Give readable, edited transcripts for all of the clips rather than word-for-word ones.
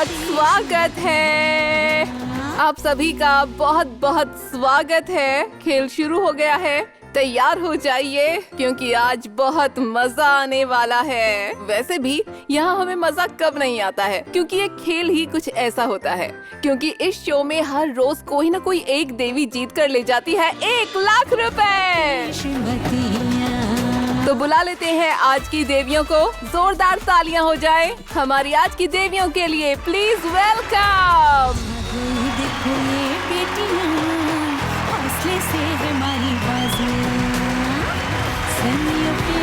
बहुत स्वागत है। आप सभी का बहुत बहुत स्वागत है। खेल शुरू हो गया है, तैयार हो जाइए क्योंकि आज बहुत मजा आने वाला है। वैसे भी यहाँ हमें मजा कब नहीं आता है, क्योंकि ये खेल ही कुछ ऐसा होता है। क्योंकि इस शो में हर रोज कोई ना कोई एक देवी जीत कर ले जाती है 1 लाख रुपए। तो बुला लेते हैं आज की देवियों को। जोरदार तालियां हो जाए हमारी आज की देवियों के लिए। Please welcome. देखो ये बेटियां, हौसले से हमारी बाजियां, सन्नियों पे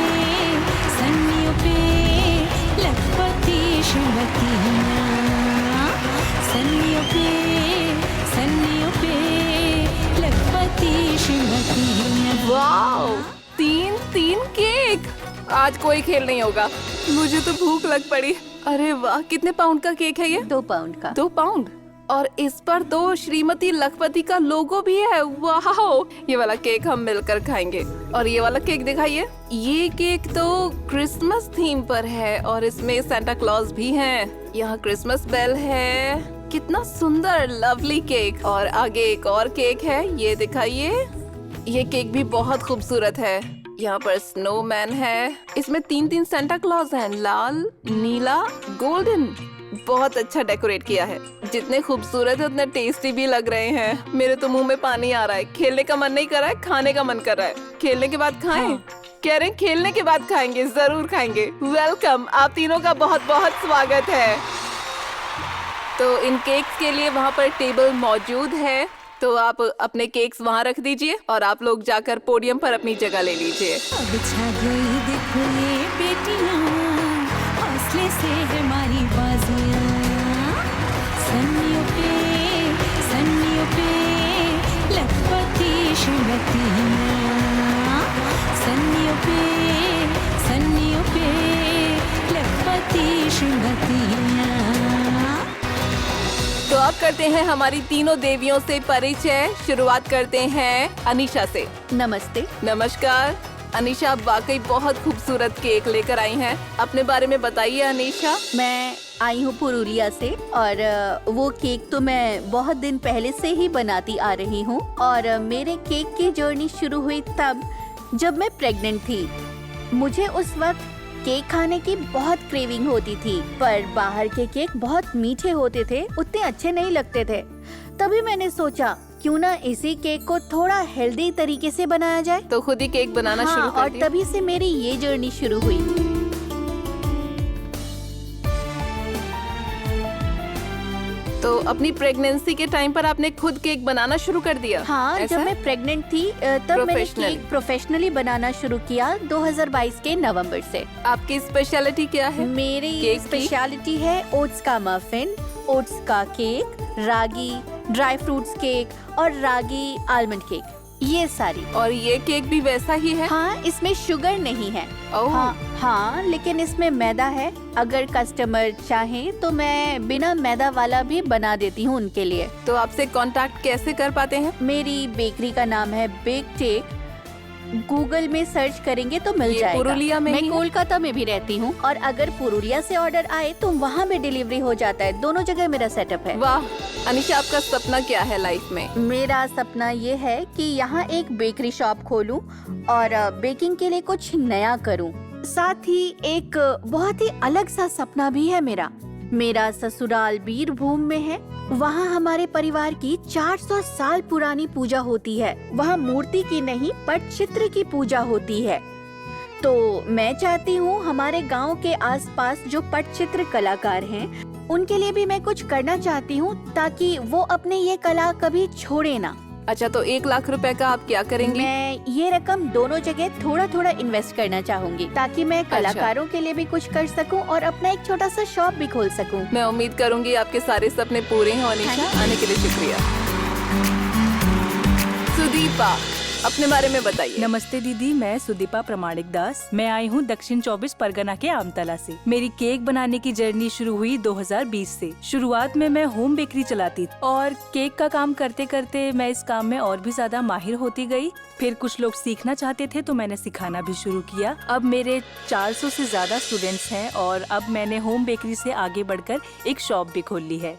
लखपति शिवतियां, सन्नियों पे लखपति शिवतियां। Wow, 3 cake. आज कोई खेल नहीं होगा, मुझे तो भूख लग पड़ी। अरे वाह, कितने पाउंड का केक है ये? 2 पाउंड का। 2 पाउंड। और इस पर तो श्रीमती लखपति का लोगो भी है। वाह, ये वाला केक हम मिलकर खाएंगे। और ये वाला केक दिखाइए। ये केक तो क्रिसमस थीम पर है और इसमें सेंटा क्लॉज भी हैं। यहाँ क्रिसमस बेल है। कितना सुंदर लवली केक। और आगे एक और केक है, ये दिखाइए। ये केक भी बहुत खूबसूरत है। यहाँ पर स्नोमैन है। इसमें 3 सेंटा क्लॉज हैं, लाल, नीला, गोल्डन। बहुत अच्छा डेकोरेट किया है। जितने खूबसूरत है उतने टेस्टी भी लग रहे हैं। मेरे तो मुंह में पानी आ रहा है। खेलने का मन नहीं कर रहा है, खाने का मन कर रहा है। खेलने के बाद खाएं? कह रहे हैं खेलने के बाद खाएंगे, जरूर खाएंगे। वेलकम, आप तीनों का बहुत बहुत स्वागत है। तो इन केक्स के लिए वहाँ पर टेबल मौजूद है, तो आप अपने केक्स वहाँ रख दीजिए और आप लोग जाकर पोडियम पर अपनी जगह ले लीजिए। अब छा गई देखो ये बेटियां, हौसले से हमारी बाजियां, सन्नियों पे लखपति शिवतियां, सन्नियों पे लखपति शिवतियां। तो अब करते हैं हमारी तीनों देवियों से परिचय। शुरुआत करते हैं अनीशा से। नमस्ते। नमस्कार अनीशा, आप वाकई बहुत खूबसूरत केक लेकर आई हैं। अपने बारे में बताइए अनीशा। मैं आई हूँ पुरुलिया से और वो केक तो मैं बहुत दिन पहले से ही बनाती आ रही हूँ। और मेरे केक की जर्नी शुरू हुई तब जब मैं प्रेग्नेंट थी। मुझे उस वक्त केक खाने की बहुत क्रेविंग होती थी, पर बाहर के केक बहुत मीठे होते थे, उतने अच्छे नहीं लगते थे। तभी मैंने सोचा क्यों ना इसी केक को थोड़ा हेल्दी तरीके से बनाया जाए। तो खुद ही केक बनाना शुरू कर और दिया। तभी से मेरी ये जर्नी शुरू हुई। तो अपनी प्रेगनेंसी के टाइम पर आपने खुद केक बनाना शुरू कर दिया? हाँ, ऐसा? जब मैं प्रेग्नेंट थी तब मैंने केक प्रोफेशनली बनाना शुरू किया 2022 के नवंबर से। आपकी स्पेशलिटी क्या है? मेरी केक की? स्पेशलिटी है ओट्स का मफिन, ओट्स का केक, रागी ड्राई फ्रूट्स केक और रागी आलमंड केक, ये सारी। और ये केक भी वैसा ही है? हाँ, इसमें शुगर नहीं है। ओह। हाँ, लेकिन इसमें मैदा है। अगर कस्टमर चाहे तो मैं बिना मैदा वाला भी बना देती हूँ उनके लिए। तो आपसे कांटेक्ट कैसे कर पाते हैं? मेरी बेकरी का नाम है बेक टेक। गूगल में सर्च करेंगे तो मिल ये जाएगा। पुरुलिया में मैं ही है? कोलकाता में भी रहती हूँ और अगर पुरुलिया से ऑर्डर आए तो वहाँ भी डिलीवरी हो जाता है। दोनों जगह मेरा सेटअप है। वाह अनीशा, आपका सपना क्या है लाइफ में? मेरा सपना ये है कि यहाँ एक बेकरी शॉप खोलूं और बेकिंग के लिए कुछ नया करूं। साथ ही एक बहुत ही अलग सा सपना भी है मेरा। मेरा ससुराल बीरभूम में है। वहाँ हमारे परिवार की 400 साल पुरानी पूजा होती है। वहाँ मूर्ति की नहीं पटचित्र की पूजा होती है। तो मैं चाहती हूँ हमारे गांव के आसपास जो पटचित्र कलाकार हैं उनके लिए भी मैं कुछ करना चाहती हूँ, ताकि वो अपने ये कला कभी छोड़े ना। अच्छा, तो 1 लाख रुपए का आप क्या करेंगी? मैं ये रकम दोनों जगह थोड़ा थोड़ा इन्वेस्ट करना चाहूंगी, ताकि मैं कलाकारों के लिए भी कुछ कर सकूं और अपना एक छोटा सा शॉप भी खोल सकूं। मैं उम्मीद करूंगी आपके सारे सपने पूरे हों अनीशा। आने के लिए शुक्रिया। सुदीपा, अपने बारे में बताइए। नमस्ते दीदी, मैं सुदीपा प्रमाणिक दास। मैं आई हूँ दक्षिण 24 परगना के आमतला से। मेरी केक बनाने की जर्नी शुरू हुई 2020 से। शुरुआत में मैं होम बेकरी चलाती थी और केक का काम करते करते मैं इस काम में और भी ज्यादा माहिर होती गई। फिर कुछ लोग सीखना चाहते थे तो मैंने सिखाना भी शुरू किया। अब मेरे 400 से ज्यादा स्टूडेंट्स हैं और अब मैंने होम बेकरी से आगे बढ़कर एक शॉप भी खोल ली है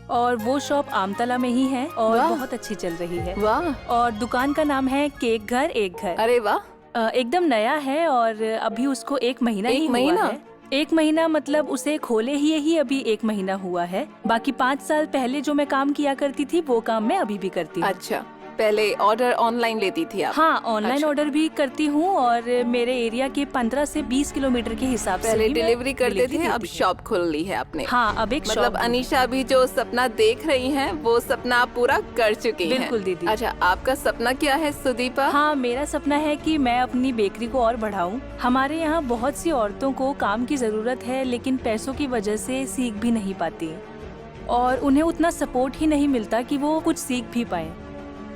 और वो शॉप आमतला में ही है और वाह। बहुत अच्छी चल रही है। वाह, और दुकान का नाम है केक घर एक घर। अरे वाह, एकदम नया है और अभी उसको 1 महीना एक ही महीना? हुआ है। 1 महीना मतलब उसे खोले ही अभी 1 महीना हुआ है। बाकी 5 साल पहले जो मैं काम किया करती थी वो काम मैं अभी भी करती हूँ। अच्छा, पहले ऑर्डर ऑनलाइन लेती थी आप? हाँ, ऑनलाइन अच्छा। ऑर्डर भी करती हूँ और मेरे एरिया के 15 से 20 किलोमीटर के हिसाब से पहले भी मैं डिलीवरी करते डिलीवरी थे, अब देती हूँ। शॉप खोल ली है आपने। हाँ, अब एक मतलब शॉप। अनीशा अभी जो सपना देख रही हैं, वो सपना आप पूरा कर चुकी हैं। बिल्कुल दीदी। अच्छा, आपका सपना क्या है सुदीपा? हाँ, मेरा सपना है कि मैं अपनी बेकरी को और बढ़ाऊं। हमारे यहाँ बहुत सी औरतों को काम की जरूरत है लेकिन पैसों की वजह से सीख भी नहीं पाती और उन्हें उतना सपोर्ट ही नहीं मिलता कि वो कुछ सीख भी पाएं।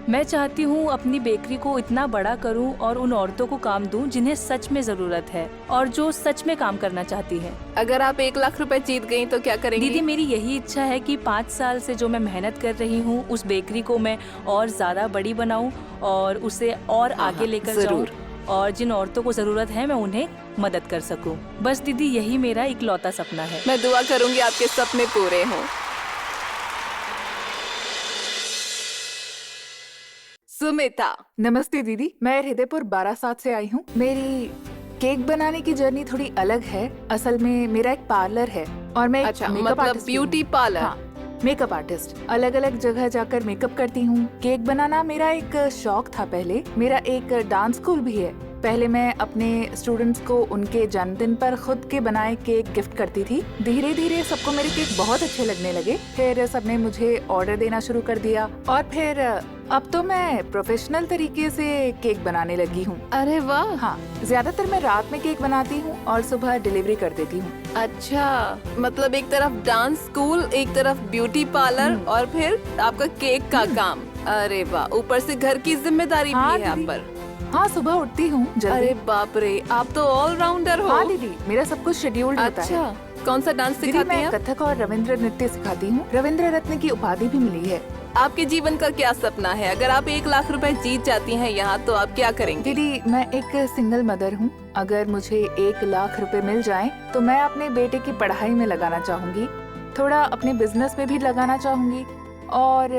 मैं चाहती हूँ अपनी बेकरी को इतना बड़ा करूँ और उन औरतों को काम दूँ जिन्हें सच में जरूरत है और जो सच में काम करना चाहती हैं। अगर आप 1 लाख रुपए जीत गयी तो क्या करेंगी? दीदी, मेरी यही इच्छा है कि 5 साल से जो मैं मेहनत कर रही हूँ उस बेकरी को मैं और ज्यादा बड़ी बनाऊँ और उसे और आगे लेकर जाऊँ जरूर। और जिन औरतों को जरूरत है मैं उन्हें मदद कर सकूं। बस दीदी, यही मेरा इकलौता सपना है। मैं दुआ करूंगी आपके सपने पूरे हों। सुमिता, नमस्ते दीदी, मैं हृदयपुर बारासात से आई हूँ। मेरी केक बनाने की जर्नी थोड़ी अलग है। असल में मेरा एक पार्लर है और मैं एक अच्छा, मेकअप मतलब आर्टिस्ट भी हूँ। Beauty parlour. हाँ, मेकअप आर्टिस्ट। अलग अलग जगह जाकर मेकअप करती हूँ। केक बनाना मेरा एक शौक था पहले। मेरा एक डांस स्कूल भी है। पहले मैं अपने स्टूडेंट्स को उनके जन्मदिन पर खुद के बनाए केक गिफ्ट करती थी। धीरे धीरे सबको मेरे केक बहुत अच्छे लगने लगे। फिर सबने मुझे ऑर्डर देना शुरू कर दिया और फिर अब तो मैं प्रोफेशनल तरीके से केक बनाने लगी हूँ। अरे वाह। हाँ, ज्यादातर मैं रात में केक बनाती हूँ और सुबह डिलीवरी कर देती हूँ। अच्छा, मतलब एक तरफ डांस स्कूल, एक तरफ ब्यूटी पार्लर और फिर आपका केक का काम। अरे वाह, ऊपर से घर की जिम्मेदारी हाँ भी है आप दीदी। पर। हाँ, सुबह उठती हूँ जल्दी। अरे बाप रे, आप तो ऑलराउंडर हो। हाँ दीदी, मेरा सब कुछ शेड्यूल्ड होता है। अच्छा, कौन सा डांस दीदी, सिखाती मैं हैं आप? कथक और रविंद्र नृत्य सिखाती हूँ। रविंद्र रत्न की उपाधि भी मिली है। आपके जीवन का क्या सपना है? अगर आप 1 लाख रुपए जीत जाती हैं यहाँ, तो आप क्या करेंगी? दीदी, मैं एक सिंगल मदर हूँ। अगर मुझे 1 लाख रुपए मिल जाएं, तो मैं अपने बेटे की पढ़ाई में लगाना चाहूँगी, थोड़ा अपने बिजनेस में भी लगाना चाहूँगी और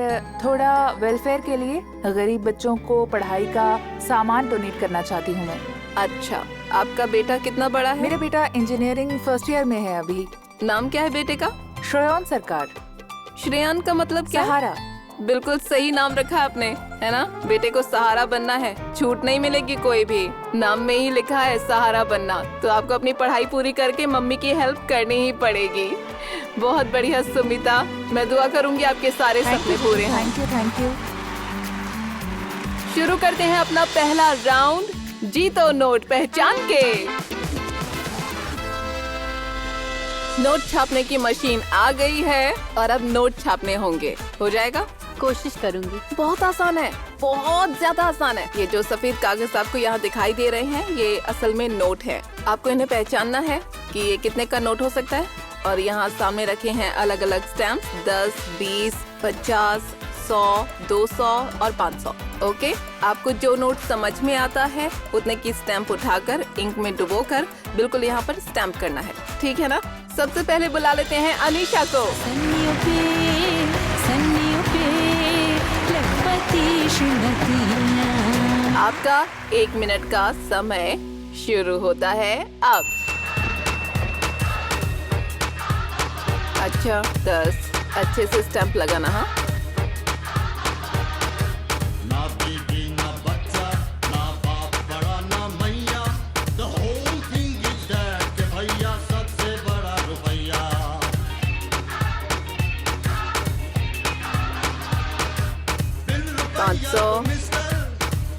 थोड़ा वेलफेयर के लिए गरीब बच्चों को पढ़ाई का सामान डोनेट करना चाहती हूँ मैं। अच्छा, आपका बेटा कितना बड़ा है? मेरा बेटा इंजीनियरिंग फर्स्ट ईयर में है अभी। नाम क्या है बेटे का? श्रेयान सरकार। श्रेयान का मतलब क्या? सहारा। बिल्कुल सही नाम रखा आपने, है ना? बेटे को सहारा बनना है, छूट नहीं मिलेगी कोई भी। नाम में ही लिखा है सहारा बनना, तो आपको अपनी पढ़ाई पूरी करके मम्मी की हेल्प करनी ही पड़ेगी। बहुत बढ़िया सुमिता, मैं दुआ करूंगी आपके सारे सपने पूरे हों। Thank you, thank you. शुरू करते हैं अपना पहला राउंड, जीतो नोट पहचान के। नोट छापने की मशीन आ गई है और अब नोट छापने होंगे। हो जाएगा? कोशिश करूंगी। बहुत आसान है, बहुत ज्यादा आसान है। ये जो सफेद कागज आपको यहाँ दिखाई दे रहे हैं, ये असल में नोट है। आपको इन्हें पहचानना है कि ये कितने का नोट हो सकता है। और यहाँ सामने रखे हैं अलग अलग स्टैम्प, 10, 20, 50, 100, 200 और 500। ओके, आपको जो नोट समझ में आता है उतने की स्टैम्प उठाकर इंक में डुबोकर बिल्कुल यहाँ पर स्टैम्प करना है। ठीक है ना? सबसे पहले बुला लेते हैं अनीशा को। आपका 1 मिनट का समय शुरू होता है अब। अच्छा, 10 अच्छे से स्टैम्प लगाना। हाँ, ना बीबी ना बच्चा ना बाप बड़ा ना मैया, the whole thing is that के भैया सबसे बड़ा रुपैया। 500, मिस्टर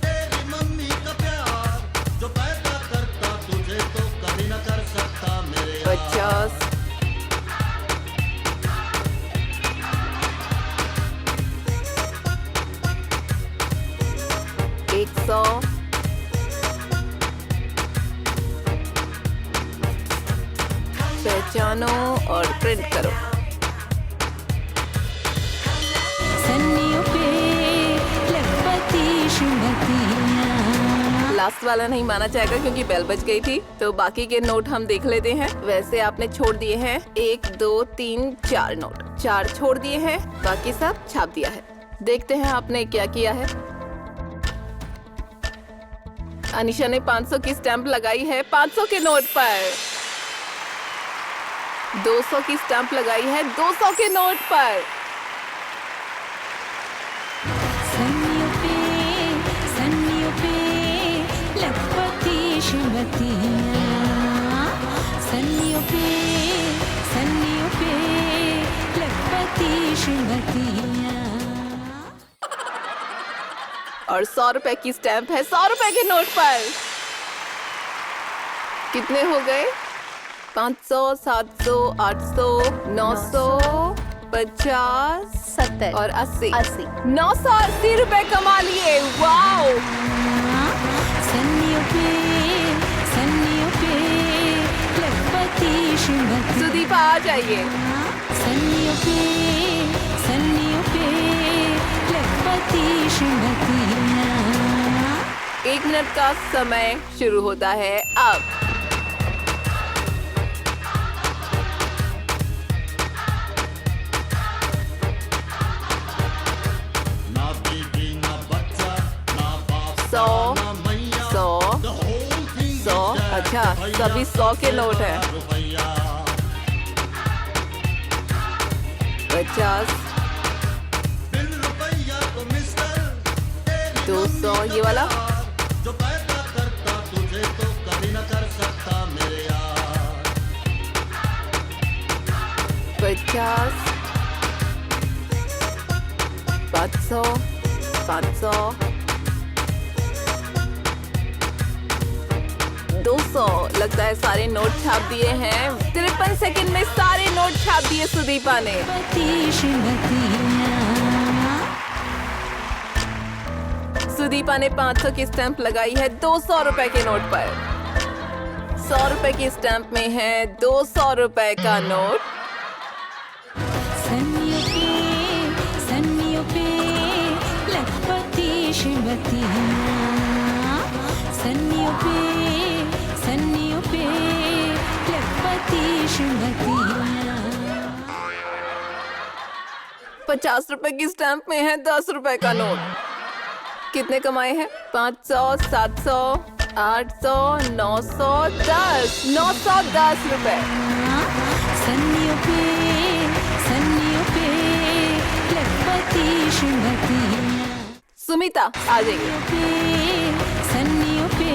तेरी मम्मी का प्यार जो पैदा करता तुझे तो कभी न कर सकता मेरे यार। 50, 100, पहचानो और प्रिंट करो। सन्नियों पे लखपति श्रीमतियाँ। लास्ट वाला नहीं माना जाएगा क्योंकि बेल बज गई थी। तो बाकी के नोट हम देख लेते हैं। वैसे आपने छोड़ दिए हैं 1 2 3 4 नोट, 4 छोड़ दिए हैं, बाकी सब छाप दिया है। देखते हैं आपने क्या किया है। अनिशा ने 500 की स्टैंप लगाई है 500 के नोट पर। 200 की स्टैंप लगाई है 200 के नोट पर। सन्नियों पे लखपति श्रीमतियाँ। सन्नियों पे लखपति श्रीमतियाँ। और 100 रुपए की स्टैंप है 100 रुपए के नोट पर। कितने हो गए? 500, 700, 800, 900, 50 70 और 80। 80 रुपए कमा लिए। वाओ! सन्नियों पे लखपति श्रीमतियाँ। सुदीपा आ जाइए। सन्नियों पे लखपति श्रीमतियाँ। 1 मिनट का समय शुरू होता है अब। ना बीबी ना बच्चा ना बाप 100, ना मैया 100, The whole thing 100। is dead अच्छा, भैया, सभी 100 के नोट हैं। रुपया 50, बिन रुपया तो मिस्टर तेरी 200 ये वाला, जो पैदा करता तुझे तो कभी न कर सकता मेरे यार 50, 500, 500, 200। लगता है सारे नोट छाप दिए हैं। 53 सेकंड में सारे नोट छाप दिए सुदीपा ने। लखपति श्रीमतियाँ। सुदीपा ने 500 की स्टैंप लगाई है 200 रुपए के नोट पर। 100 रुपए की स्टैंप में है 200 रुपए का नोट। सन्नियों पे लखपति श्रीमतियाँ। सन्नियों पे लखपति श्रीमतियाँ। 50 रुपए की स्टैंप में है 10 रुपए का नोट। कितने कमाए हैं? 500, 700, 800, 900, 10। 910 रुपए। सन्नियों पे लखपति श्रीमतियाँ। सुमिता आ जाइए। सन्नियों पे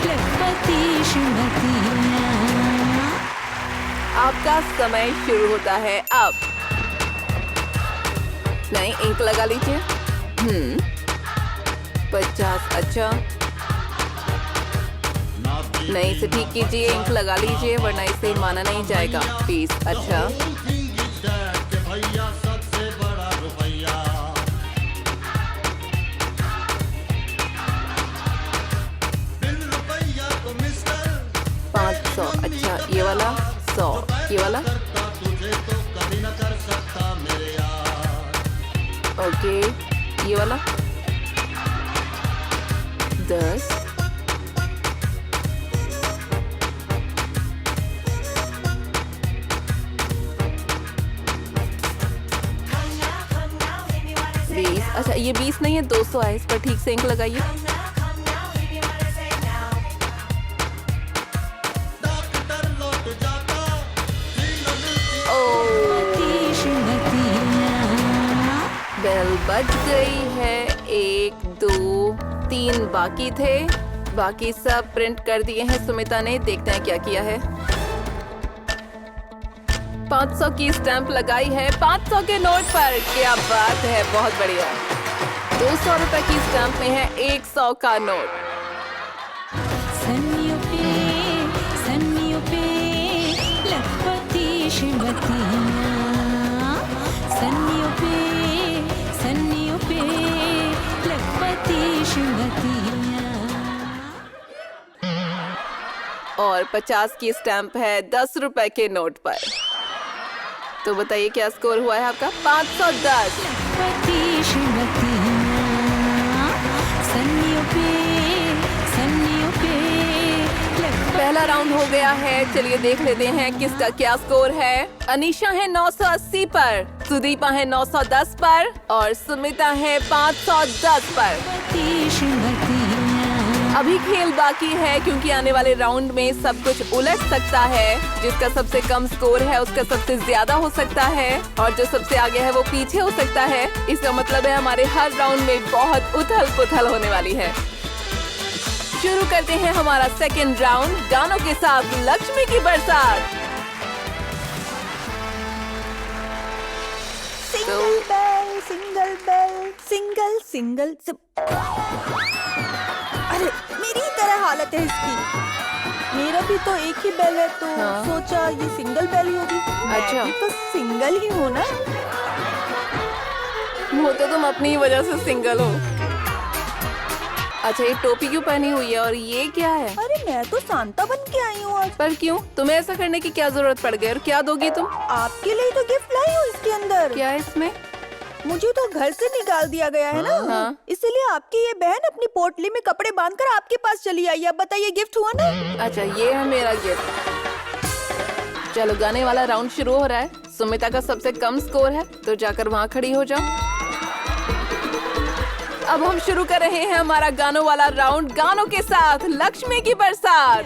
लखपति श्रीमतियाँ। आपका समय शुरू होता है अब। नहीं, इंक लगा लीजिए। 50। अच्छा, ना बीबी नहीं इसे ठीक कीजिए, इंक लगा लीजिए वरना इसे माना नहीं जाएगा। 20। अच्छा, whole thing is dead के भैया सबसे बड़ा रुपया बिन रुपया तो मिस्टर 500। अच्छा, ये वाला 100, ये वाला करता तुझे तो कभी न कर सकता मेरे यार ओके, ये वाला 10। अच्छा, ये 20 नहीं है 200 है। इस पर ठीक से इंक लगाइए। डॉक्टर लौट जाता बेल बज गई है। 1 2 3 बाकी थे। बाकी सब प्रिंट कर दिए हैं सुमिता ने। देखते हैं क्या किया है। 500 की स्टैंप लगाई है 500 के नोट पर। क्या बात है, बहुत बढ़िया। 200 रुपए की स्टैंप में है 100 का नोट। सन्नियों पे लखपति श्रीमतियाँ। सन्नियों पे लखपति श्रीमतियाँ। और 50 की स्टैंप है 10 रुपए के नोट पर। तो बताइए क्या स्कोर हुआ है आपका? 510। पहला राउंड हो गया है। चलिए देख लेते हैं किसका क्या स्कोर है। अनीशा है 980 पर, सुदीपा है 910 पर और सुमिता है 510 पर। अभी खेल बाकी है क्योंकि आने वाले राउंड में सब कुछ उलट सकता है। जिसका सबसे कम स्कोर है उसका सबसे ज्यादा हो सकता है और जो सबसे आगे है वो पीछे हो सकता है। इसका मतलब है हमारे हर राउंड में बहुत उथल पुथल होने वाली है। शुरू करते हैं हमारा सेकंड राउंड गानों के साथ लक्ष्मी की बरसात। Single bell single bell single single अरे मेरी ही तरह हालत है इसकी। मेरा भी तो एक ही बेल है तो सोचा ये सिंगल बेल ही होगी। अच्छा। मैं भी तो सिंगल ही हूँ ना। वो तो तुम अपनी ही वजह से सिंगल हो। अच्छा ये टोपी क्यों पहनी हुई है और ये क्या है? अरे मैं तो सांता बन के आई हूँ आज। पर क्यों? तुम्हें ऐसा करने की क्या जरूरत पड़ गई और क्या दोगी तुम? आपके लिए तो गिफ्ट लाई हूँ इसके अंदर। क्या है इसमें? मुझे तो घर से निकाल दिया गया है ना। हाँ। इसलिए आपकी ये बहन अपनी पोटली में कपड़े बांधकर आपके पास चली आई। अब बताइए गिफ्ट हुआ ना? अच्छा ये है मेरा गिफ्ट। चलो गाने वाला राउंड शुरू हो रहा है। सुमिता का सबसे कम स्कोर है तो जाकर वहाँ खड़ी हो जाओ। अब हम शुरू कर रहे हैं हमारा गानों वाला राउंड गानों के साथ लक्ष्मी की बरसात।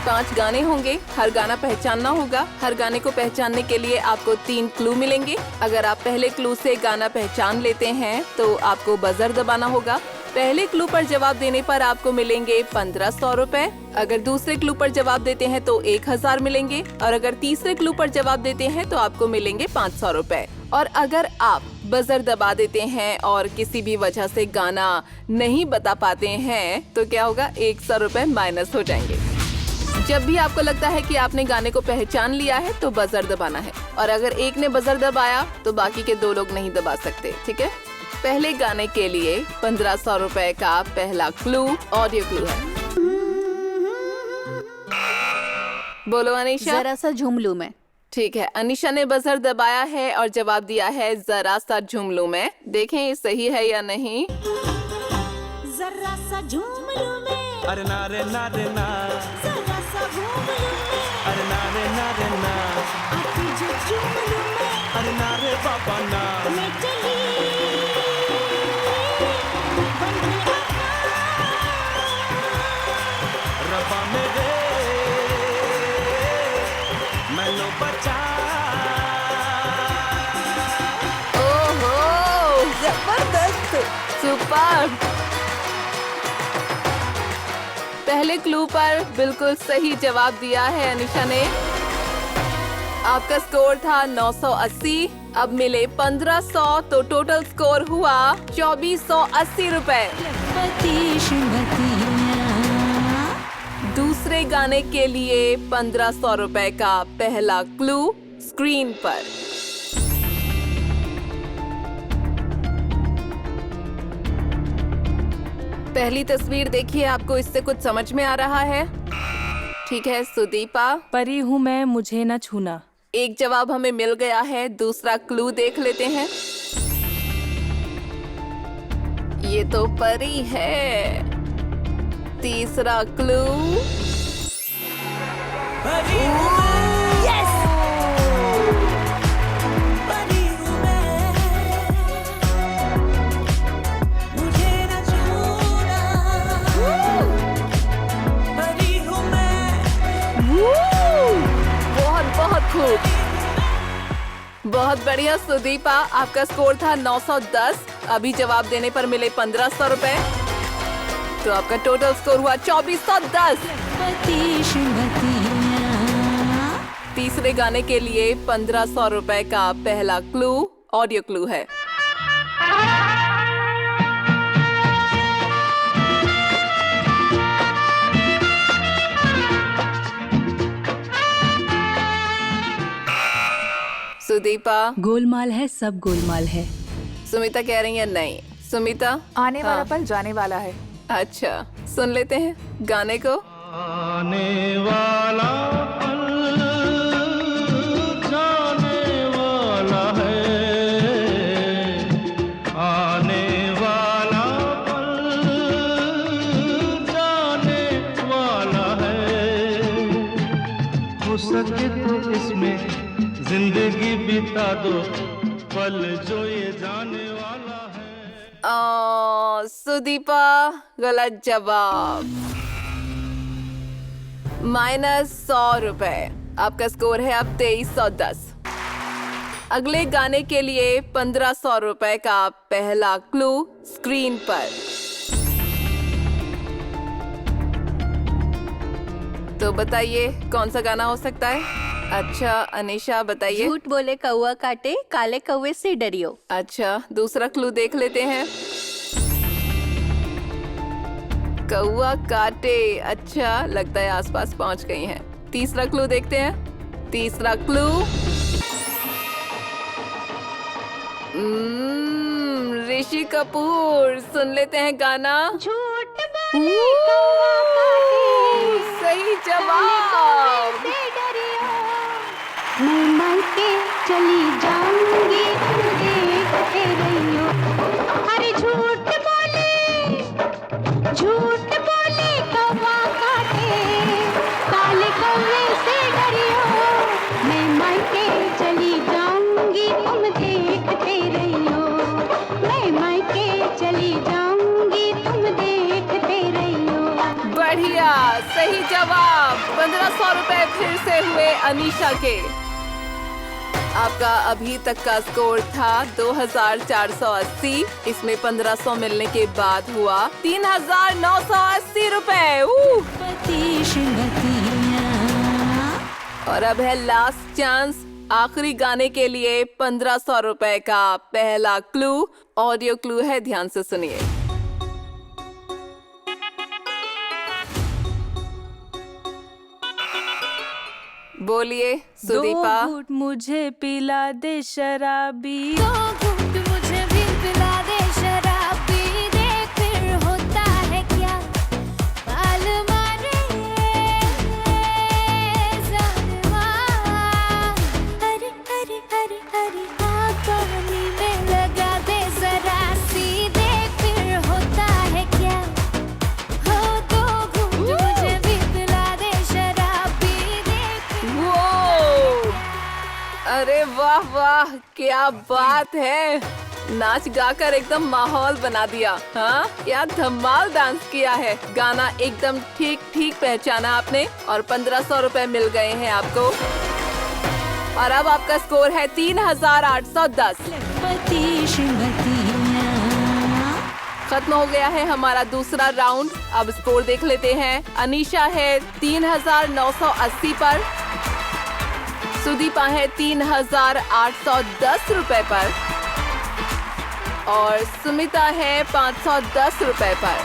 5 गाने होंगे, हर गाना पहचानना होगा। हर गाने को पहचानने के लिए आपको 3 क्लू मिलेंगे। अगर आप पहले क्लू से गाना पहचान लेते हैं तो आपको बजर दबाना होगा। पहले क्लू पर जवाब देने पर आपको मिलेंगे 1500 रुपए। अगर दूसरे क्लू पर जवाब देते हैं तो 1000 मिलेंगे और अगर तीसरे क्लू पर जवाब देते हैं तो आपको मिलेंगे 500 रुपए। और अगर आप बजर दबा देते हैं और किसी भी वजह से गाना नहीं बता पाते हैं तो क्या होगा? 100 रुपए माइनस हो जाएंगे। जब भी आपको लगता है कि आपने गाने को पहचान लिया है तो बजर दबाना है और अगर एक ने बजर दबाया तो बाकी के 2 लोग नहीं दबा सकते। ठीक है? पहले गाने के लिए 1500 रुपए का पहला क्लू ऑडियो क्लू है। बोलो अनीशा। जरा सा झूम लूं मैं। ठीक है, अनीशा ने बजर दबाया है और जवाब दिया है जरा सा झूम लूं मैं। देखें ये सही है या नहीं। जरा सा झूम लूं मैं। अरे ना रे ना रे ना, जरा सा घूम लूं मैं। अरे ना रे ना रे ना, आती जो झूम लूं मैं। अरे ना रे बाबा ना, मैं चली बन गया रब्बा मेरे मैनू बचा। ओहो जबरदस्त। सुपर। पहले क्लू पर बिल्कुल सही जवाब दिया है अनीशा ने। आपका स्कोर था 980, अब मिले 1500 तो टोटल स्कोर हुआ 2480 रुपए। दूसरे गाने के लिए 1500 रुपए का पहला क्लू स्क्रीन पर। पहली तस्वीर देखिए, आपको इससे कुछ समझ में आ रहा है? ठीक है सुदीपा। परी हूँ मैं, मुझे न छूना। एक जवाब हमें मिल गया है, दूसरा क्लू देख लेते हैं। ये तो परी है। तीसरा क्लू यस। बनी हूँ मैं, मुझे न छूना। बनी हूँ मैं। बहुत बहुत खूब, बहुत बढ़िया सुदीपा। आपका स्कोर था 910, अभी जवाब देने पर मिले 1500 रुपए, तो आपका टोटल स्कोर हुआ 2410। तीसरे गाने के लिए 1500 रुपए का पहला क्लू ऑडियो क्लू है। सुदीपा। गोलमाल है, सब गोलमाल है। सुमिता कह रही है नहीं। सुमिता। आने वाला हाँ। पल जाने वाला है, अच्छा, सुन लेते हैं गाने को। आने वाला पल जाने वाला है, आने वाला पल जाने वाला है, हो सके तो इसमें जिंदगी बिता दो, पल जो ये जाने वाला है। सुदीपा, गलत जवाब। -100 रुपए। आपका स्कोर है अब 2310। अगले गाने के लिए 1500 रुपए का पहला क्लू स्क्रीन पर। तो बताइए कौन सा गाना हो सकता है? अच्छा अनीशा बताइए। झूठ बोले कौवा काटे, काले कौवे से डरियो। अच्छा, दूसरा क्लू देख लेते हैं। कौवा काटे। अच्छा, लगता है आसपास पहुंच गई हैं। तीसरा क्लू देखते हैं। तीसरा क्लू ऋषि कपूर। सुन लेते हैं गाना। झूठ सही जवाब। मैं मायके चली जाऊंगी, देखते रहियो। अरे झूठ बोले कौवा काटे, काले कौवे से डरियो। मैं मायके चली जाऊंगी, तुम देखते रहियो। मैं मायके चली जाऊंगी, तुम देखते रहियो। बढ़िया, सही जवाब। 1500 रुपए फिर से हुए अनीशा के। आपका अभी तक का स्कोर था 2480। इसमें 1500 मिलने के बाद हुआ 3980 रुपए। और अब है लास्ट चांस आखिरी गाने के लिए 1500 रुपए का पहला क्लू। ऑडियो क्लू है, ध्यान से सुनिए। बोलिए सुदीपा। 2 घूंट मुझे पिला दे शराबी, 2 घूंट मुझे भी पिला दे शराबी, देख फिर होता है क्या, बाल मारे ज़ालिमा। अरे अरे अरे अरे आ पानी में लगा दे जरा सी, देख फिर होता है क्या। हो 2 घूंट मुझे भी पिला दे शराबी, देख वो अरे वाह वाह, क्या बात है। नाच गाकर एकदम माहौल बना दिया। हाँ, क्या धमाल डांस किया है। गाना एकदम ठीक ठीक पहचाना आपने और 1500 रुपए मिल गए हैं आपको। और अब आपका स्कोर है 3810। खत्म हो गया है हमारा दूसरा राउंड। अब स्कोर देख लेते हैं। अनीशा है 3980 पर, सुदीपा है 3810 रुपए पर और सुमिता है 510 रुपए पर।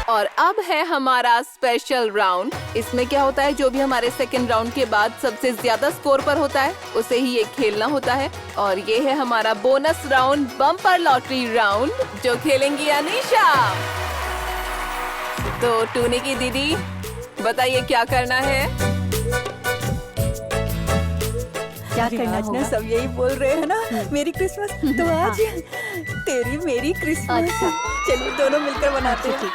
और अब है हमारा स्पेशल राउंड। इसमें क्या होता है, जो भी हमारे सेकंड राउंड के बाद सबसे ज्यादा स्कोर पर होता है उसे ही ये खेलना होता है। और ये है हमारा bonus round, bumper lottery round, जो खेलेंगी अनीशा। तो टूनी की दीदी बताइए क्या करना है। क्या करना आज ना सब यही बोल रहे हैं ना, मेरी क्रिसमस। तो आज तेरी मेरी क्रिसमस। चलिए दोनों मिलकर मनाते हैं।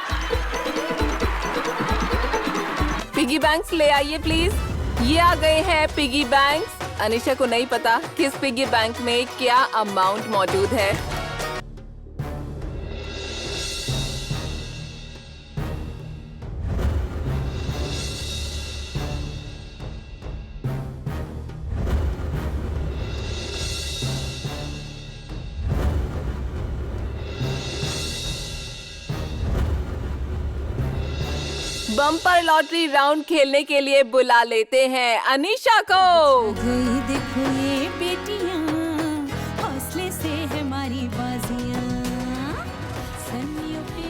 पिगी बैंक्स ले आइए प्लीज। ये आ गए हैं पिगी बैंक्स। अनीशा को नहीं पता किस पिगी बैंक में क्या अमाउंट मौजूद है। बम्पर लॉटरी राउंड खेलने के लिए बुला लेते हैं अनीशा को। देखो ये बेटियां, हौसले से है हमारी बाजियां, सनियों पे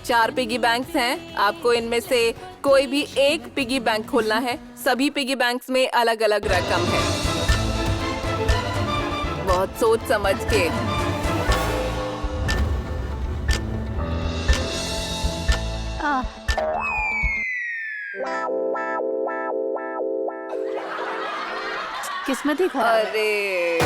4 पिगी बैंक्स हैं। आपको इनमें से कोई भी एक पिगी बैंक खोलना है। सभी पिगी बैंक्स में अलग अलग रकम है। बहुत सोच समझ के। किस्मत ही खराब है। अरे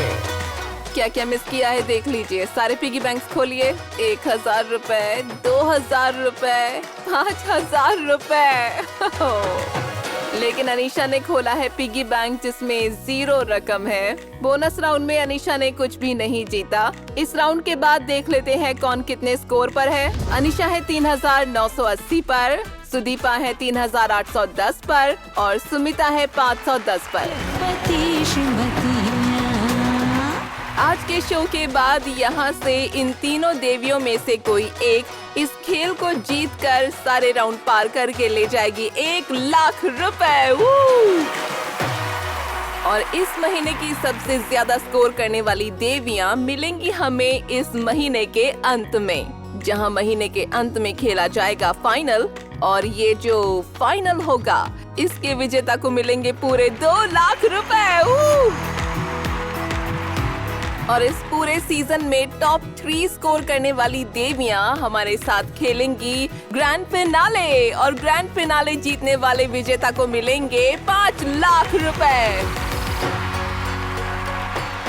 क्या क्या मिस किया है देख लीजिए। सारे पिगी बैंक्स खोलिए। 1000 रुपए, 2000 रुपए, 5000 रुपए। लेकिन अनीशा ने खोला है पिगी बैंक जिसमें 0 रकम है। बोनस राउंड में अनीशा ने कुछ भी नहीं जीता। इस राउंड के बाद देख लेते हैं कौन कितने स्कोर पर है। अनीशा है 3980 पर, सुदीपा है 3810 पर और सुमिता है 510 पर। आज के शो के बाद यहाँ से इन तीनों देवियों में से कोई एक इस खेल को जीतकर सारे राउंड पार करके ले जाएगी 1 लाख रुपए। और इस महीने की सबसे ज्यादा स्कोर करने वाली देवियां मिलेंगी हमें इस महीने के अंत में, जहां महीने के अंत में खेला जाएगा फाइनल। और ये जो फाइनल होगा इसके विजेता को मिलेंगे पूरे 2 लाख रुपए। और इस पूरे सीजन में टॉप 3 स्कोर करने वाली देवियां हमारे साथ खेलेंगी ग्रैंड फिनाले। और ग्रैंड फिनाले जीतने वाले विजेता को मिलेंगे 5 लाख रुपए।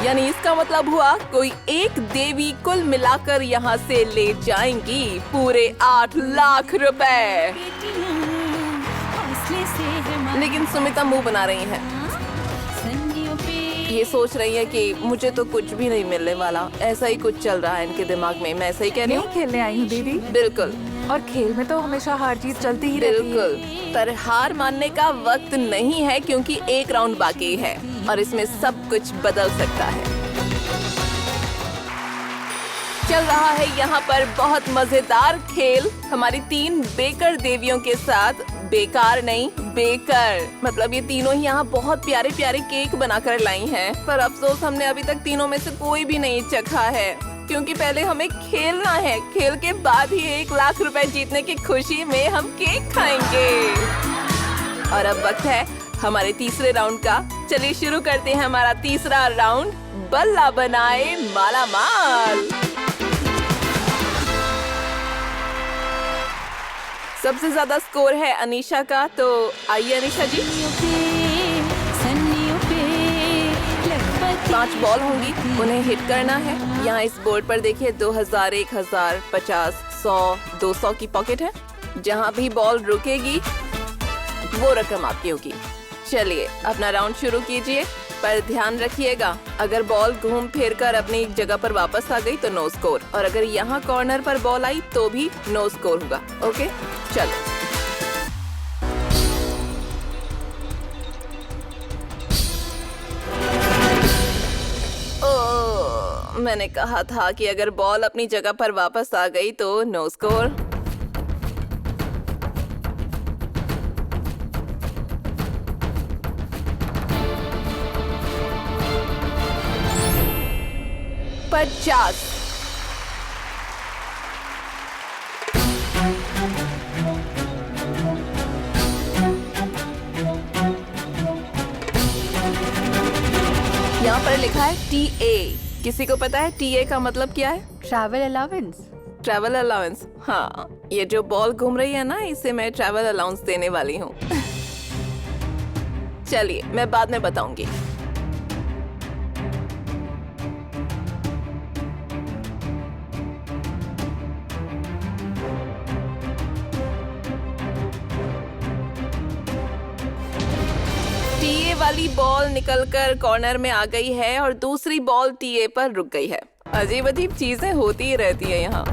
यानी इसका मतलब हुआ कोई एक देवी कुल मिलाकर यहाँ से ले जाएंगी पूरे 8 लाख रुपए। लेकिन सुमिता मुंह बना रही है, ये सोच रही है कि मुझे तो कुछ भी नहीं मिलने वाला। ऐसा ही कुछ चल रहा है इनके दिमाग में। मैं सही कह रही हूँ? खेलने आई हूँ दीदी। बिल्कुल। और खेल में तो हमेशा हार जीत चलती ही रहती है। बिल्कुल, पर हार मानने का वक्त नहीं है क्योंकि एक राउंड बाकी है और इसमें सब कुछ बदल सकता है। चल रहा है यहाँ पर बहुत मजेदार खेल हमारी 3 बेकर देवियों के साथ। बेकार नहीं, बेकर मतलब ये तीनों ही यहाँ बहुत प्यारे प्यारे केक बनाकर लाई हैं। पर अफसोस हमने अभी तक तीनों में से कोई भी नहीं चखा है क्योंकि पहले हमें खेलना है। खेल के बाद ही 1 लाख रुपए जीतने की खुशी में हम केक खाएंगे। और अब वक्त है हमारे तीसरे राउंड का। चलिए शुरू करते हैं हमारा तीसरा राउंड, बल्ला बनाए माला माल। सबसे ज्यादा स्कोर है अनीशा का, तो आइए अनीशा जी। 5 बॉल होंगी, उन्हें हिट करना है। यहाँ इस बोर्ड पर देखिए 2000, 1000, 50, 100, 200 की पॉकेट है। जहाँ भी बॉल रुकेगी वो रकम आपकी होगी। चलिए अपना राउंड शुरू कीजिए, पर ध्यान रखिएगा अगर बॉल घूम फिर कर अपनी जगह पर वापस आ गई तो नो स्कोर, और अगर यहाँ कॉर्नर पर बॉल आई तो भी नो स्कोर होगा। ओके चलो। मैंने कहा था कि अगर बॉल अपनी जगह पर वापस आ गई तो नो स्कोर। $50। यहाँ पर लिखा है TA। किसी को पता है TA का मतलब क्या है? Travel allowance. ट्रैवल अलाउंस, हाँ। ये जो बॉल घूम रही है ना, इसे मैं ट्रैवल अलाउंस देने वाली हूँ। चलिए मैं बाद में बताऊंगी। टीए वाली बॉल निकलकर कॉर्नर में आ गई है और दूसरी बॉल टीए पर रुक गई है। अजीब अजीब चीजें होती ही रहती है यहाँ।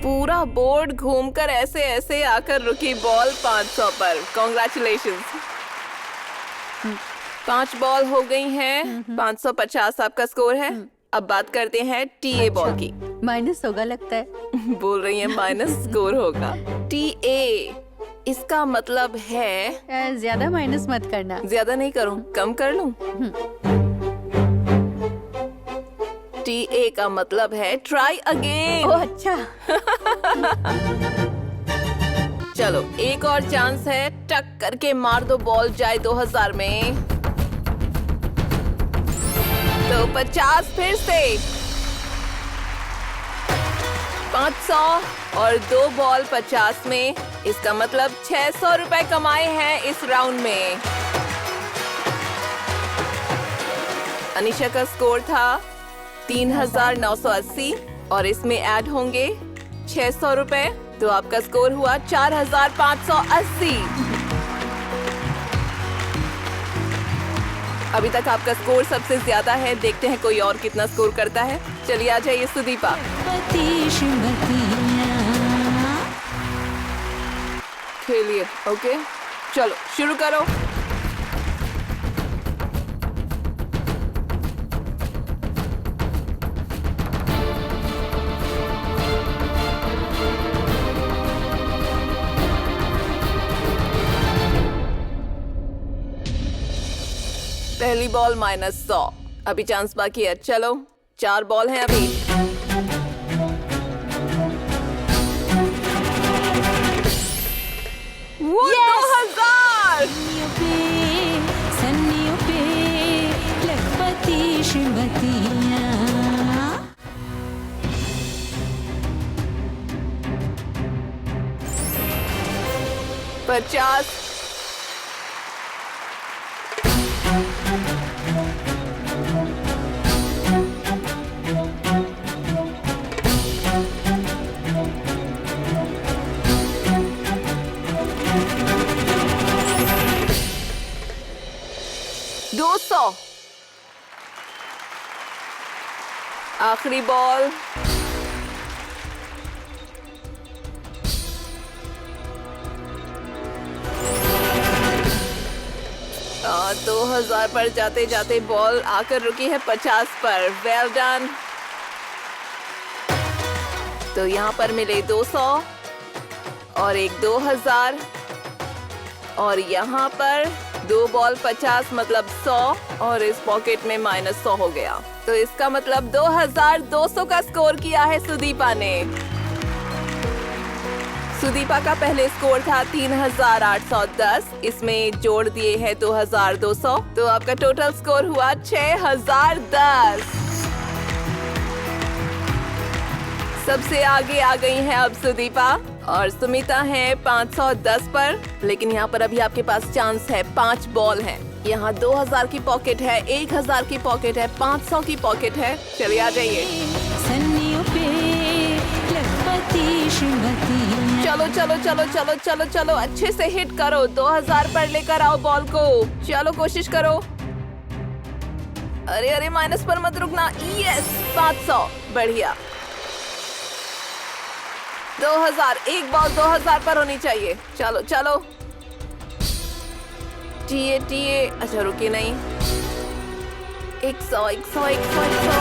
पूरा बोर्ड घूमकर ऐसे ऐसे आकर रुकी बॉल 500 पर। कॉन्ग्रेचुलेशंस। 5 बॉल हो गई हैं। 550 आपका स्कोर है। अब बात करते हैं टीए बॉल की। माइनस होगा लगता है। बोल रही है माइनस स्कोर होगा। टीए इसका मतलब है ज्यादा माइनस मत करना। ज्यादा नहीं करूं, कम कर लूं। टीए का मतलब है ट्राई अगेन। ओह अच्छा। चलो एक और चांस है, टक करके मार दो, बॉल जाए 2000 में। तो 50 फिर से 500 और 2 बॉल 50 में, इसका मतलब 600 रुपए कमाए हैं इस राउंड में। अनीशा का स्कोर था 3980 और इसमें ऐड होंगे 600 रुपए, तो आपका स्कोर हुआ 4580। अभी तक आपका स्कोर सबसे ज्यादा है, देखते हैं कोई और कितना स्कोर करता है। चलिए आ जाइए सुदीपा। खेलिए। ओके चलो शुरू करो। पहली बॉल -100, अभी चांस बाकी है। चलो 4 बॉल हैं अभी। वो 2000। सन्नियों पे लखपति श्रीमतियाँ। 50। आखिरी बॉल। और 2000 पर जाते जाते बॉल आकर रुकी है 50 पर। Well done. तो यहाँ पर मिले 200 और एक 2000 और यहाँ पर 2 बॉल 50 मतलब 100 और इस पॉकेट में -100 हो गया। तो इसका मतलब 2200 का स्कोर किया है सुदीपा ने। सुदीपा का पहले स्कोर था 3810, इसमें जोड़ दिए हैं 2200, तो आपका टोटल स्कोर हुआ 6010। सबसे आगे आ गई हैं अब सुदीपा और सुमिता है 510 पर, लेकिन यहाँ पर अभी आपके पास चांस है। 5 बॉल हैं। यहाँ 2000 की पॉकेट है, 1000 की पॉकेट है, 500 की पॉकेट है। चलिए आ जाइए। सन्नियों पे लखपति श्रीमतियाँ। चलो चलो चलो चलो चलो चलो अच्छे से हिट करो। 2000 पर लेकर आओ बॉल को। चलो कोशिश करो। अरे अरे माइनस पर मत रुकना। यस 500 बढ़िया। 2000 एक बॉल 2000 पर होनी चाहिए। चलो चलो टीए टीए। अच्छा रुकी नहीं। 100 100 100 100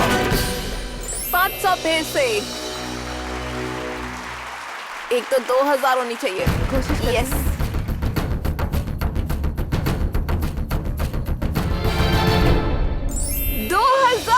500 फिर से। एक तो 2000 होनी चाहिए। यस 2000।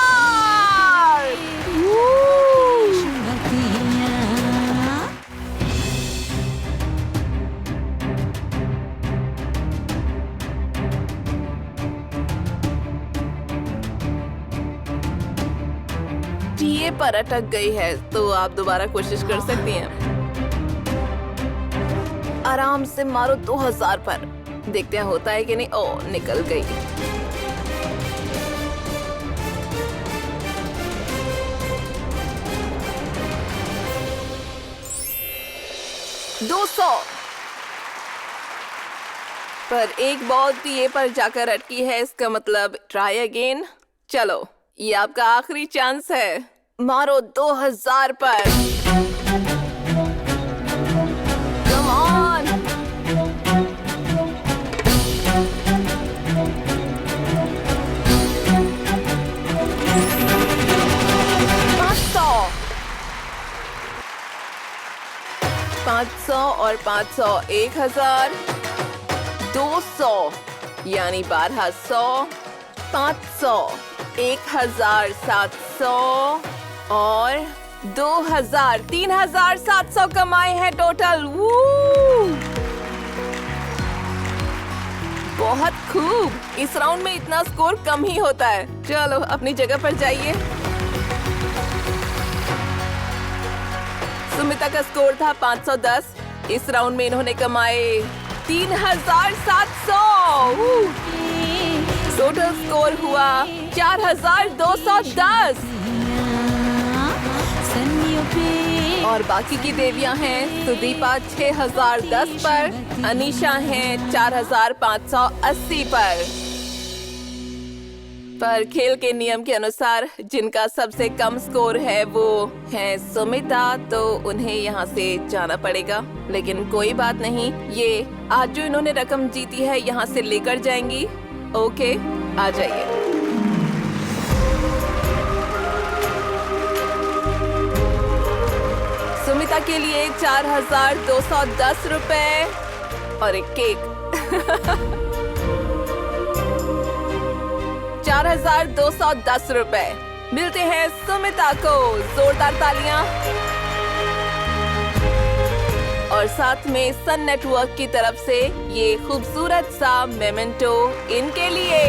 टीए पर अटक गई है तो आप दोबारा कोशिश कर सकती हैं। आराम से मारो 2000 पर। देखते हैं होता है कि नहीं। ओ निकल गई। $200 पर एक बॉल टीए पर जाकर अटकी है। इसका मतलब ट्राई अगेन। चलो ये आपका आखिरी चांस है। मारो 2000 पर। Come on. $500 और 500 1000 200 यानी 1200 500 1700 और 2000 3700 कमाए हैं टोटल। बहुत खूब। इस राउंड में इतना स्कोर कम ही होता है। चलो अपनी जगह पर जाइए। सुमिता का स्कोर था 510। इस राउंड में इन्होंने कमाए 3700। टोटल स्कोर हुआ 4210। और बाकी की देवियां हैं सुदीपा 6010 पर, अनीशा हैं 4580 पर खेल के नियम के अनुसार जिनका सबसे कम स्कोर है वो है सुमिता, तो उन्हें यहाँ से जाना पड़ेगा। लेकिन कोई बात नहीं, ये आज जो इन्होंने रकम जीती है यहाँ से लेकर जाएंगी। ओके, आ जाइए। सुमिता के लिए 4210 रुपए और एक केक। 4210 रुपए मिलते हैं सुमिता को। जोरदार तालियां। और साथ में सन नेटवर्क की तरफ से ये खूबसूरत सा मेमेंटो इनके लिए।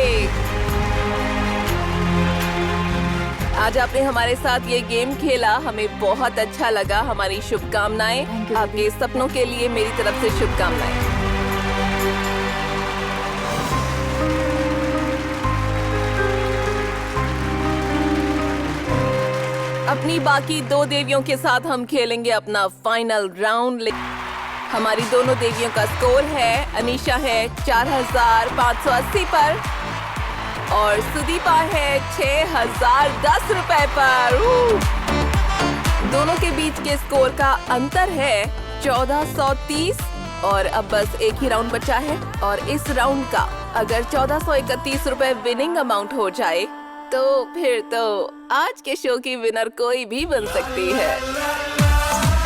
आज आपने हमारे साथ ये गेम खेला, हमें बहुत अच्छा लगा। हमारी शुभकामनाएं आपके सपनों के लिए, मेरी तरफ से शुभकामनाएं। अपनी बाकी दो देवियों के साथ हम खेलेंगे अपना फाइनल राउंड। हमारी दोनों देवियों का स्कोर है, अनीशा है 4580 पर और सुदीपा है 6010 रुपए पर। दोनों के बीच के स्कोर का अंतर है 1430 और अब बस एक ही राउंड बचा है। और इस राउंड का अगर 1431 रुपए विनिंग अमाउंट हो जाए तो फिर तो आज के शो की विनर कोई भी बन सकती है।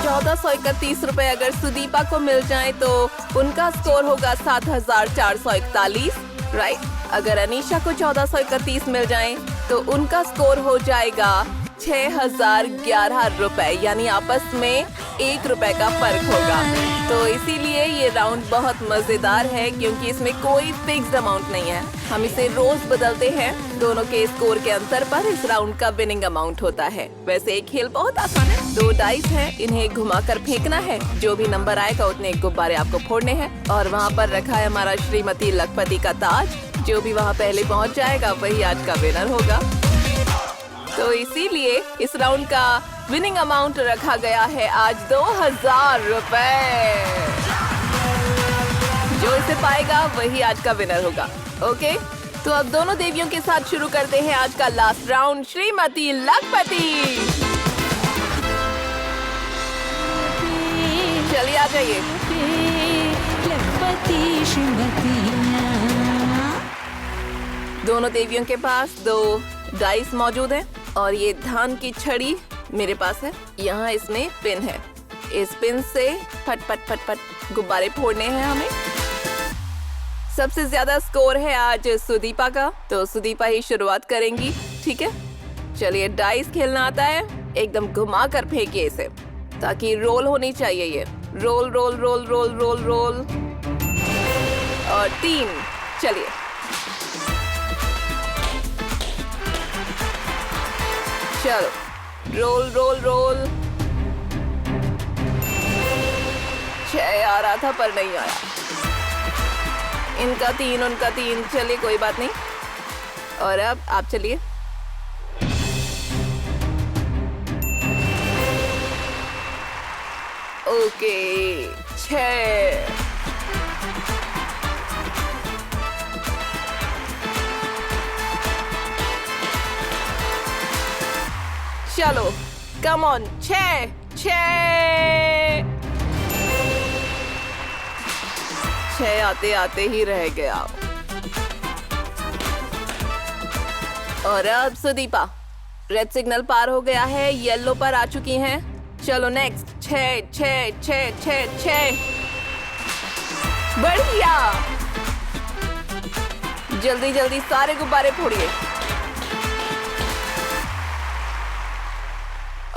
1431 रुपए अगर सुदीपा को मिल जाए तो उनका स्कोर होगा 7441, राइट। अगर अनीशा को 1431 मिल जाए तो उनका स्कोर हो जाएगा 6011 रुपए, यानी आपस में 1 रुपए का फर्क होगा। तो इसीलिए ये राउंड बहुत मजेदार है क्योंकि इसमें कोई फिक्स्ड अमाउंट नहीं है। हम इसे रोज बदलते हैं। दोनों के स्कोर के अंतर पर इस राउंड का विनिंग अमाउंट होता है। वैसे एक खेल बहुत आसान है। 2 डाइस हैं, इन्हें घुमाकर फेंकना है। जो भी नंबर आएगा उतने गुब्बारे आपको फोड़ने हैं। और वहाँ पर रखा है हमारा श्रीमती लखपति का ताज। जो भी वहाँ पहले पहुँच जाएगा वही आज का विनर होगा। तो इसीलिए इस राउंड का विनिंग अमाउंट रखा गया है आज 2000 रुपए। जो इसे पाएगा वही आज का विनर होगा। ओके, तो अब दोनों देवियों के साथ शुरू करते हैं आज का लास्ट राउंड, श्रीमती लखपति। चलिए आ जाइए। दोनों देवियों के पास 2 डाइस मौजूद हैं और ये धान की छड़ी मेरे पास है। यहाँ इसमें पिन है। इस पिन से फट फट फट फट गुब्बारे फोड़ने हैं हमें। सबसे ज्यादा स्कोर है आज सुदीपा का, तो सुदीपा ही शुरुआत करेंगी। ठीक है, चलिए डाइस खेलना आता है। एकदम घुमा कर फेंकिए इसे ताकि रोल होनी चाहिए। ये roll roll roll roll roll roll और 3। चलिए चलो रोल रोल रोल। 6 आ रहा था पर नहीं आया। इनका 3 उनका 3। चलिए कोई बात नहीं। और अब आप चलिए। ओके 6। चलो कम ऑन। 6 आते आते ही रह गया। और अब सुदीपा रेड सिग्नल पार हो गया है, येलो पर आ चुकी हैं। चलो नेक्स्ट। 6 बढ़िया। जल्दी जल्दी सारे गुब्बारे फोड़िए।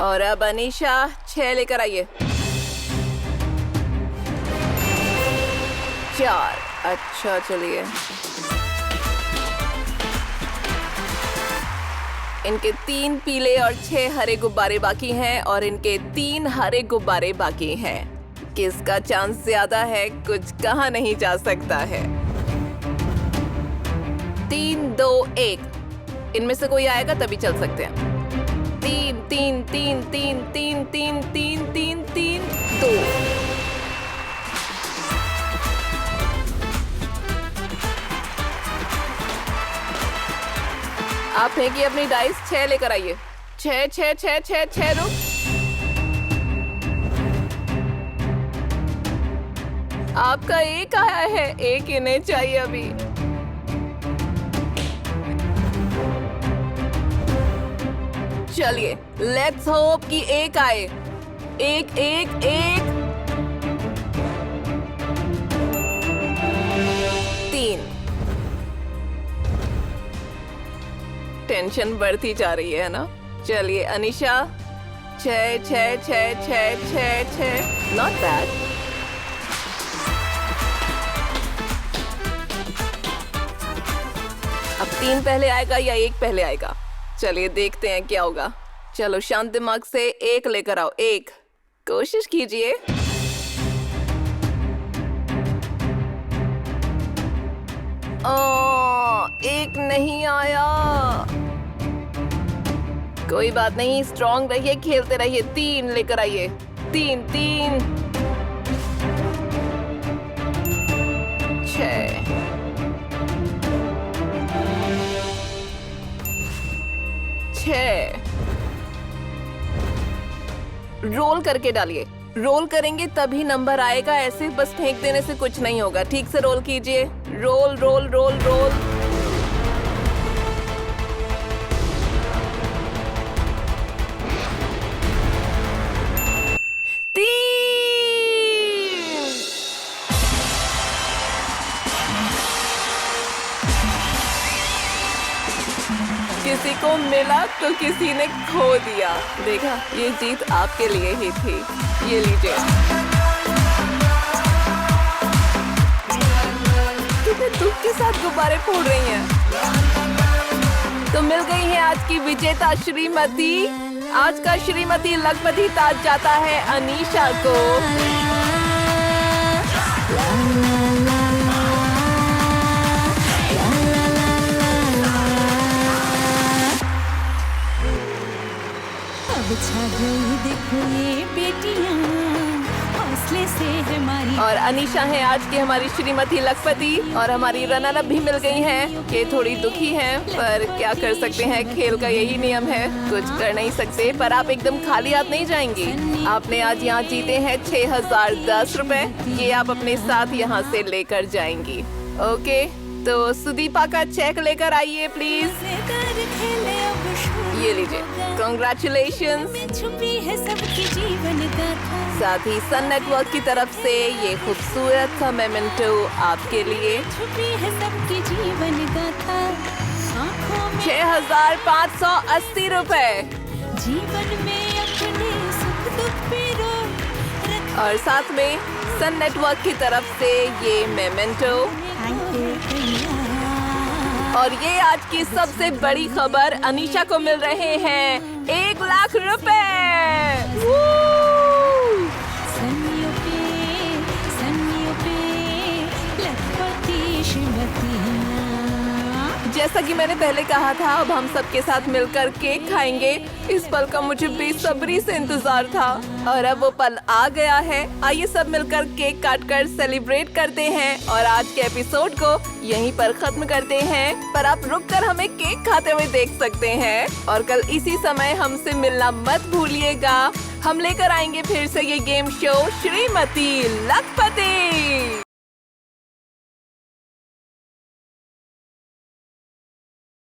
और अब अनीशा 6 लेकर आइए। 4। अच्छा चलिए इनके 3 पीले और 6 हरे गुब्बारे बाकी हैं और इनके 3 हरे गुब्बारे बाकी हैं। किसका चांस ज्यादा है कुछ कहा नहीं जा सकता है। 3, 2, 1 इनमें से कोई आएगा तभी चल सकते हैं। 3, 3, 3, 3, 3, 3, 3, 3, 3, 2। आप फेंकिए अपनी डाइस। 6 लेकर आइए। 6, 6, 6, 6, 6 रुक। आपका 1 आया है, 1 इन्हें चाहिए अभी। चलिए लेट्स होप कि 1 आए। 1, 1, 1, 3। टेंशन बढ़ती जा रही है ना। चलिए अनीशा 6, 6, 6, 6, 6, 6 नॉट बैड। अब 3 पहले आएगा या 1 पहले आएगा। चलिए देखते हैं क्या होगा। चलो शांत दिमाग से 1 लेकर आओ। 1 कोशिश कीजिए। ओ 1 नहीं आया। कोई बात नहीं, स्ट्रांग रहिए, खेलते रहिए। 3 लेकर आइए। 3, 3, 6। 6 रोल करके डालिए। रोल करेंगे तभी नंबर आएगा, ऐसे बस फेंक देने से कुछ नहीं होगा। ठीक से रोल कीजिए। Roll roll roll roll. किसी को मिला तो किसी ने खो दिया। देखा, ये जीत आपके लिए ही थी। ये लीजिए। कितने दुख के साथ गुब्बारे फोड़ रही हैं। तो मिल गई है आज की विजेता श्रीमती। आज का श्रीमती लखपति ताज जाता है अनीशा को। छा गई देखो ये बेटियां, हौसले से है हमारी। और अनीशा है आज की हमारी श्रीमती लखपति। और हमारी रनर अप भी मिल गई हैं। ये थोड़ी दुखी हैं, पर क्या कर सकते हैं, खेल का यही नियम है, कुछ कर नहीं सकते। पर आप एकदम खाली हाथ नहीं जाएंगी। आपने आज यहाँ जीते हैं 6010 रुपए। ये आप अपने साथ यहाँ से लेकर जाएंगी। ओके, तो सुदीपा का चेक लेकर आइए प्लीज। ये लीजिए। Congratulations। छुपी है सबकी जीवन गाथा। साथ ही सन नेटवर्क की तरफ से ये खूबसूरत सा मेमेंटो आपके लिए। छुपी है सबकी जीवन गाथा। आँखों में 6580 रुपए। जीवन में अपने सुख दुख पे रो रख। और साथ में सन नेटवर्क की तरफ से ये मेमेंटो। और ये आज की सबसे बड़ी खबर, अनीशा को मिल रहे हैं 1 लाख रुपए। सनियों पे लखपति श्रीमतियाँ। जैसा कि मैंने पहले कहा था, अब हम सबके साथ मिलकर केक खाएंगे। इस पल का मुझे बेसब्री से इंतजार था और अब वो पल आ गया है। आइए सब मिलकर केक काटकर सेलिब्रेट करते हैं और आज के एपिसोड को यहीं पर खत्म करते हैं। पर आप रुककर हमें केक खाते हुए देख सकते हैं और कल इसी समय हमसे मिलना मत भूलिएगा। हम लेकर आएंगे फिर से ये गेम शो श्रीमती लखपति।